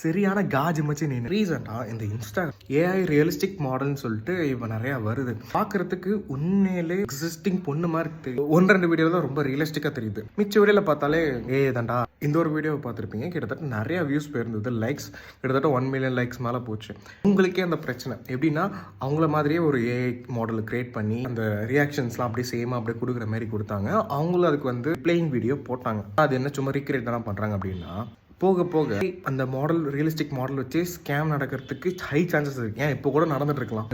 சரியான காஜ் மச்சி நீ. ரீசெண்டாக இந்த இன்ஸ்டா ஏஐ ரியலிஸ்டிக் மாடல்னு சொல்லிட்டு இப்போ நிறையா வருது. பார்க்கறதுக்கு உண்மையிலே எக்ஸிஸ்டிங் பொண்ணு மாதிரி தெரியும். 1-2 வீடியோ தான் ரொம்ப ரியலிஸ்டிக்காக தெரியுது. மிச்ச வீடியோவில் பார்த்தாலே ஏஐ தான்டா. இந்த ஒரு வீடியோவை பார்த்துருப்பீங்க, கிட்டத்தட்ட நிறைய வியூஸ் போயிருந்தது. லைக்ஸ் கிட்டத்தட்ட 1 மில்லியன் லைக்ஸ் மேலே போச்சு. உங்களுக்கே அந்த பிரச்சனை எப்படின்னா, அவங்கள மாதிரியே ஒரு ஏஐ மாடல் கிரியேட் பண்ணி அந்த ரியாக்ஷன்ஸ்லாம் அப்படியே சேமாக அப்படியே கொடுக்குற மாதிரி கொடுத்தாங்க. அவங்களும் அதுக்கு வந்து பிளேயிங் வீடியோ போட்டாங்க. அது என்ன சும்மா ரீக்ரியேட் தானே பண்ணுறாங்க அப்படின்னா, போக போக அந்த மாடல் ரியலிஸ்டிக் மாடல் வச்சு ஸ்கேம் நடக்கிறதுக்கு ஹை சான்சஸ் இருக்கு. ஏன் இப்போ கூட நடந்துட்டு இருக்கலாம்.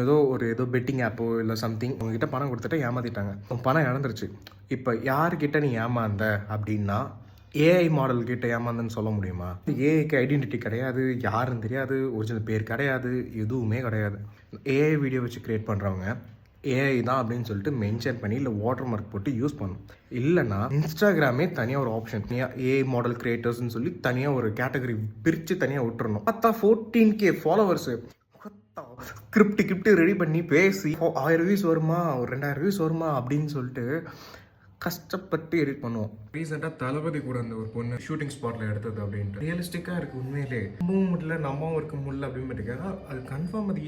ஏதோ பெட்டிங் ஆப்போ இல்லை சம்திங் உங்ககிட்ட பணம் கொடுத்துட்டு ஏமாத்திட்டாங்க, பணம் இழந்துருச்சு. இப்போ யாருக்கிட்ட நீ ஏமாந்த அப்படின்னா ஏஐ மாடல் கிட்ட ஏமாந்தன்னு சொல்ல முடியுமா? ஏஐக்கு ஐடென்டிட்டி கிடையாது, யாருன்னு தெரியாது, ஒரிஜினல் பேர் கிடையாது, எதுவுமே கிடையாது. ஏஐ வீடியோ வச்சு கிரியேட் பண்ணுறவங்க ஏஐ தான் அப்படின்னு சொல்லிட்டு மென்ஷன் பண்ணி இல்லை வாட்டர் மார்க் போட்டு யூஸ் பண்ணும். இல்லைனா இன்ஸ்டாகிராமே தனியாக ஒரு ஆப்ஷன், தனியாக ஏஐ மாடல் கிரியேட்டர்ஸ்னு சொல்லி தனியாக ஒரு கேட்டகரி பிரித்து தனியாக விட்டுறணும். பார்த்தா 14K ஃபாலோவர்ஸு கிரிப்ட் ரெடி பண்ணி பேசி 1000 வியூஸ் வருமா, ஒரு 2000 வியூஸ் வருமா அப்படின்னு சொல்லிட்டு கஷ்டப்பட்டு எடிட் பண்ணுவோம். ரீசெண்டாக தளபதி கூட அந்த ஒரு பொண்ணு ஷூட்டிங் ஸ்பாட்டில் எடுத்தது அப்படின்ட்டு ரியலிஸ்டிக்காக இருக்குது. உண்மையிலே நம்பவும் முடியல, நம்பவும் இருக்க முடியல அப்படின்னு அது கன்ஃபார்ம். அது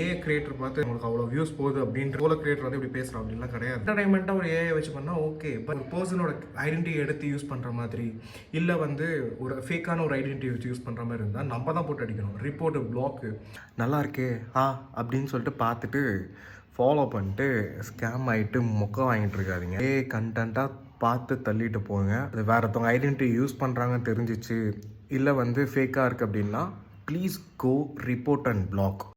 ஏ கிரியேட்டர் பார்த்து உங்களுக்கு அவ்வளோ வியூஸ் போகுது அப்படின்ற போல கிரியேட்டர் வந்து இப்படி பேசுகிறோம் அப்படின்லாம் கிடையாது. என்டர்டைன்மெண்ட்டாக ஒரு ஏஐ வச்சு பண்ணால் ஓகே. பட் ஒரு பர்சனோட ஐடென்டிட்டி எடுத்து யூஸ் பண்ணுற மாதிரி இல்லை வந்து ஒரு ஃபேக்கான ஒரு ஐடென்டிட்டி வச்சு யூஸ் பண்ணுற மாதிரி இருந்தால் நம்ம தான் போட்டு அடிக்கணும். ரிப்போர்ட்டு பிளாக்கு நல்லா இருக்கே அப்படின்னு சொல்லிட்டு பார்த்துட்டு ஃபாலோ பண்ணிட்டு ஸ்கேம் ஆகிட்டு மொக்க வாங்கிட்டு இருக்காதிங்க. கண்டென்ட்டாக பார்த்து தள்ளிட்டு போங்க. அது வேறு ஒருத்தவங்க ஐடென்டிட்டி யூஸ் பண்ணுறாங்கன்னு தெரிஞ்சிச்சு இல்லை வந்து ஃபேக்காக இருக்குது அப்படின்னா please go report and black.